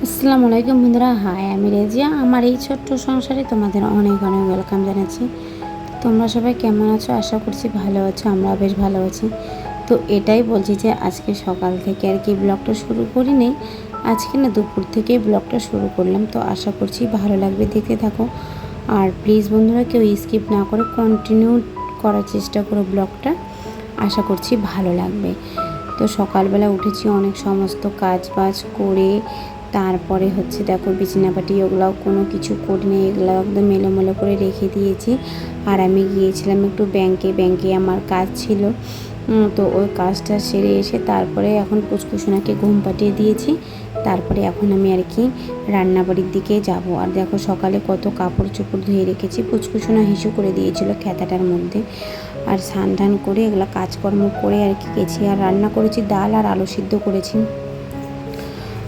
আসসালামু আলাইকুম বন্ধুরা, হাই আমি রেজিয়া। আমার এই ছোট্ট সংসারে তোমাদের অনেক অনেক ওয়েলকাম জানাচ্ছি। তোমরা সবাই কেমন আছো? আশা করছি ভালো আছো, আমরা বেশ ভালো আছি। তো এটাই বলছি যে আজকে সকাল থেকে আর কি ব্লগটা শুরু করি নেই, আজকে না দুপুর থেকে ব্লগটা শুরু করলাম। তো আশা করছি ভালো লাগবে, দেখতে থাকো। আর প্লিজ বন্ধুরা কেউ স্কিপ না করে কন্টিনিউ করার চেষ্টা করো ব্লগটা, আশা করছি ভালো লাগবে। তো সকালবেলা উঠেছি, অনেক সমস্ত কাজ বাজ করে তারপরে হচ্ছে দেখো বিছানাপাটি ওগুলাও কোনো কিছু করিনি, এগুলো একদম মেলোমেলো করে রেখে দিয়েছি। আর আমি গিয়েছিলাম একটু ব্যাংকে আমার কাজ ছিল। তো ওই কাজটা সেরে এসে তারপরে এখন পুচকুসোনাকে ঘুম পাঠিয়ে দিয়েছি। তারপরে এখন আমি আর কি রান্নাবাড়ির দিকে যাব। আর দেখো সকালে কত কাপড় চোপড় ধুয়ে রেখেছি, পুচকুসোনা হিসু করে দিয়েছিল খেতাটার মধ্যে। আর স্নান টান করে এগুলো কাজকর্ম করে আর কি গেছি। আর রান্না করেছি ডাল আর আলু সিদ্ধ করেছি।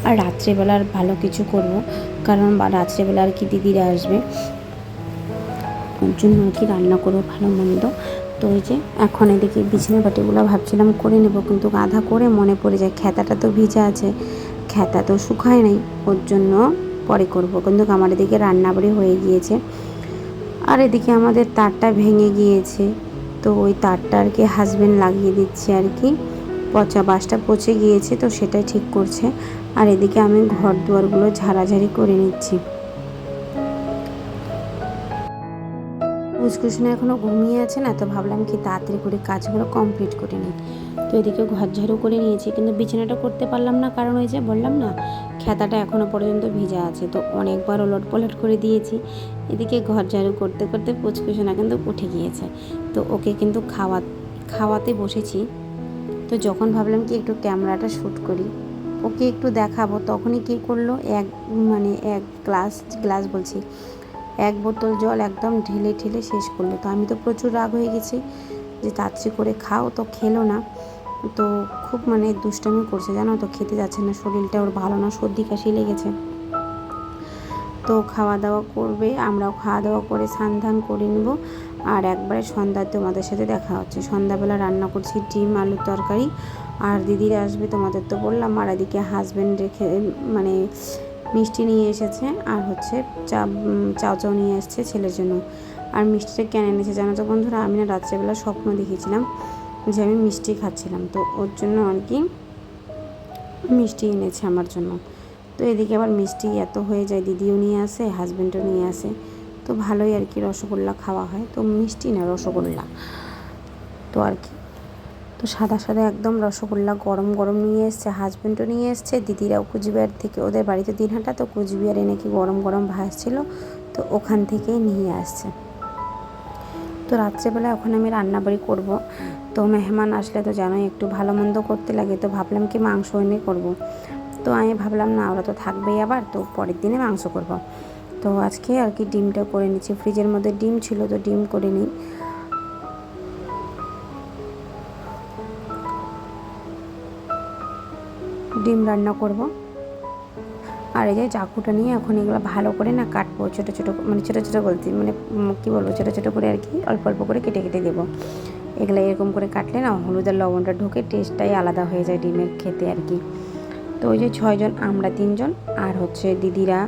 আর রাত্রেবেলা আর ভালো কিছু করব, কারণ রাত্রেবেলা আর কি দিদিরা আসবে, ওর জন্য আর কি রান্না করবো ভালো মন্দ। তো ওই যে এখন এদিকে বিছানা বাটিগুলো ভাবছিলাম করে নেব, কিন্তু আধা করে মনে পড়ে যায় খেতাটা তো ভিজা আছে, খেতা তো শুকায় নাই, ওর জন্য পরে করব। কিন্তু আমার এদিকে রান্নাবাড়ি হয়ে গিয়েছে। আর এদিকে আমাদের তারটা ভেঙে গিয়েছে, তো ওই তারটা আর কি হাজবেন্ড লাগিয়ে দিচ্ছে আর কি, পচা বাসটা পচে গিয়েছে তো সেটাই ঠিক করছে। আর এদিকে আমি ঘর দুয়ারগুলো ঝাড়াঝাড়ি করে নিচ্ছি। পুচকুসোনা এখনও ঘুমিয়ে আছে না, তো ভাবলাম কি তাড়াতাড়ি করে কাজগুলো কমপ্লিট করে নিই। তো এদিকে ঘর ঝাড়ু করে নিয়েছি, কিন্তু বিছানাটা করতে পারলাম না, কারণ ওই যে বললাম না খেতাটা এখনও পর্যন্ত ভিজা আছে। তো অনেকবার ওলট পলট করে দিয়েছি। এদিকে ঘর ঝাড়ু করতে করতে পুচকুসোনা কিন্তু উঠে গিয়েছে। তো ওকে কিন্তু খাওয়াতে বসেছি। তো যখন ভাবলাম কি একটু ক্যামেরাটা শ্যুট করি, ওকে একটু দেখাবো, তখনই কী করলো, এক গ্লাস বলছি, এক বোতল জল একদম ঢেলে ঢেলে শেষ করলো। তো আমি তো প্রচুর রাগ হয়ে গেছি যে তাড়াতাড়ি করে খাও, তো খেলো না। তো খুব দুষ্টামি করছে জানো, তো খেতে যাচ্ছে না, শরীরটা ওর ভালো না, সর্দি কাশি লেগেছে। তো খাওয়া দাওয়া করবে, আমরাও খাওয়া দাওয়া করে স্নান ধান করে নেব। আর একবারে সন্ধ্যায় তোমাদের সাথে দেখা হচ্ছে। সন্ধ্যাবেলা রান্না করছি ডিম আলুর তরকারি। আর দিদিরা আসবে তোমাদের তো বললাম। আর এদিকে হাজব্যান্ড রেখে মিষ্টি নিয়ে এসেছে, আর হচ্ছে চাও নিয়ে এসছে ছেলের জন্য। আর মিষ্টিটা কেন এনেছে জানো তো বন্ধুরা, আমি না রাত্রেবেলা স্বপ্ন দেখেছিলাম যে আমি মিষ্টি খাচ্ছিলাম, তো ওর জন্য আর কি মিষ্টি এনেছে আমার জন্য। তো এদিকে আবার মিষ্টি এত হয়ে যায়, দিদিও নিয়ে আসে হাজব্যান্ডও নিয়ে আসে, তো ভালোই আর কি রসগোল্লা খাওয়া হয়। তো মিষ্টি না, রসগোল্লা। তো আর কি, তো সাদা সাদা একদম রসগোল্লা গরম গরম নিয়ে এসছে, হাজব্যান্ডও নিয়ে এসছে, দিদিরাও কুচবিহার থেকে, ওদের বাড়িতে দিনহাটা, তো কুচবিহারে নাকি গরম গরম ভাসছিল, তো ওখান থেকেই নিয়ে আসছে। তো রাত্রেবেলা এখন আমি রান্নাবাড়ি করব। তো মেহমান আসলে তো জানোই একটু ভালো মন্দ করতে লাগে, তো ভাবলাম কি মাংস এনে করব। তো আমি ভাবলাম না, ওরা তো থাকবেই আবার, তো পরের দিনে মাংস করব। তো আজকে আর কি ডিমটা করে নিচ্ছি, ফ্রিজের মধ্যে ডিম ছিল তো ডিম করে নিই। ডিম রান্না করব। আর এই যে চাকুটা নিয়ে এখন এগুলো ভালো করে না কাটবো, ছোটো ছোটো ছোটো ছোটো বলতে কী বলবো, ছোটো ছোটো করে আর কি অল্প অল্প করে কেটে কেটে দেবো। এগুলো এরকম করে কাটলে না হলুদের লবণটা ঢুকে টেস্টটাই আলাদা হয়ে যায় ডিমের খেতে আর কি। তো ওই যে 6 জন, আমরা 3 জন, আর হচ্ছে দিদিরা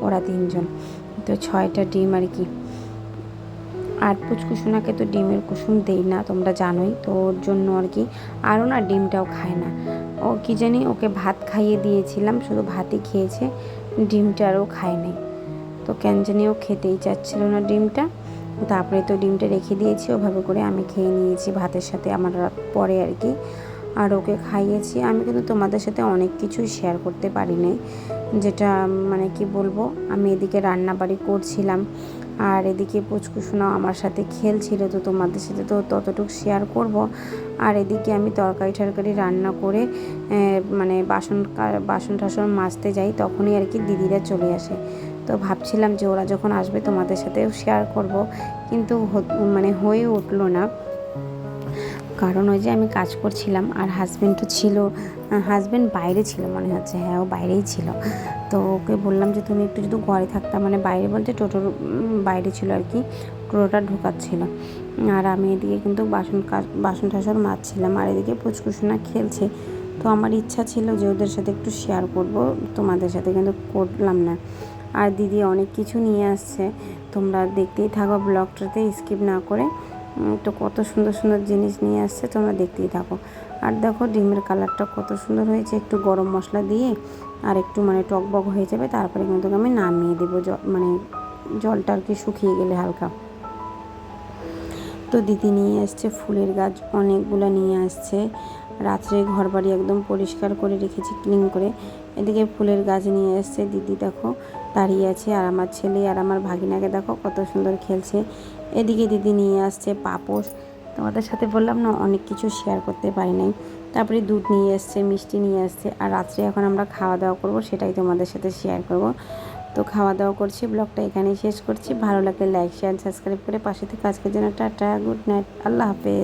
ওরা 3 জন, তো 6টা ডিম আর কি। আর পুচকুসোনাকে তো ডিমের কুসুম দেই না, তোমরা জানোই, তো ওর জন্য আর কি আরও না ডিমটাও খায় না। ও কি জানি, ওকে ভাত খাইয়ে দিয়েছিলাম, শুধু ভাতই খেয়েছে, ডিমটা আরও খায় নাই। তো কেন জানি ও খেতেই চাচ্ছিল না ডিমটা। তারপরে তো ডিমটা রেখে দিয়েছি, ওভাবে করে আমি খেয়ে নিয়েছি ভাতের সাথে আমার পরে আর কি। আর ওকে খাইয়েছি। আমি কিন্তু তোমাদের সাথে অনেক কিছুই শেয়ার করতে পারি নাই, যেটা কি বলবো, আমি এদিকে রান্নাবাড়ি করছিলাম আর এদিকে পুচকুসোনাও আমার সাথে খেলছিল, তো তোমাদের সাথে তো ততটুকু শেয়ার করব। আর এদিকে আমি তরকারি রান্না করে বাসন টাসন মাজতে যাই, তখনই আর কি দিদিরা চলে আসে। তো ভাবছিলাম যে ওরা যখন আসবে তোমাদের সাথেও শেয়ার করব, কিন্তু হয়ে উঠলো না, কারণ ওই যে আমি কাজ করছিলাম আর হাজব্যান্ডও ছিল, হাজব্যান্ড বাইরে ছিল মনে হচ্ছে, হ্যাঁ ও বাইরেই ছিল। তো ওকে বললাম যে তুমি একটু যদি ঘরে থাকতাম, বাইরে বলতে টোটোর বাইরে ছিল আর কি, টোটোটা ঢোকাচ্ছিল। আর আমি এদিকে কিন্তু বাসন টাসন মাজছিলাম, আর এদিকে পুচকুসোনা খেলছে। তো আমার ইচ্ছা ছিল যে ওদের সাথে একটু শেয়ার করব, তোমাদের সাথে কিন্তু করলাম না। আর দিদি অনেক কিছু নিয়ে আসছে, তোমরা দেখতেই থাকো ব্লগটাতে স্কিপ না করে। তো কত সুন্দর সুন্দর জিনিস নিয়ে আসছে, তোমরা দেখতেই থাকো। আর দেখো ডিমের কালারটা কত সুন্দর হয়েছে, একটু গরম মশলা দিয়ে আর একটু মানে টকবক হয়ে যাবে, তারপরে কিন্তু আমি নামিয়ে দেবো, মানে জলটা আর কি শুকিয়ে গেলে হালকা। তো দিদি নিয়ে আসছে ফুলের গাছ, অনেকগুলো নিয়ে আসছে। রাত্রে ঘরবাড়ি একদম পরিষ্কার করে রেখেছি, ক্লিন করে। এদিকে ফুলের গাছ নিয়ে আসছে দিদি, দেখো দাঁড়িয়ে আছে। আর আমার ছেলে আর আমার ভাগিনাকে দেখো কত সুন্দর খেলছে। এদিকে দিদি নিয়ে আসছে পাপোশ। তোমাদের সাথে বললাম না, অনেক কিছু শেয়ার করতে পারি নাই। তারপরে দুধ নিয়ে আসছে, মিষ্টি নিয়ে আসছে। আর রাত্রে এখন আমরা খাওয়া দাওয়া করবো, সেটাই তোমাদের সাথে শেয়ার করব। তো খাওয়া দাওয়া করছি, ব্লগটা এখানেই শেষ করছি। ভালো লাগলে লাইক শেয়ার সাবস্ক্রাইব করে পাশে থেকে আজকের জন্য টাটা, গুড নাইট, আল্লাহ হাফেজ।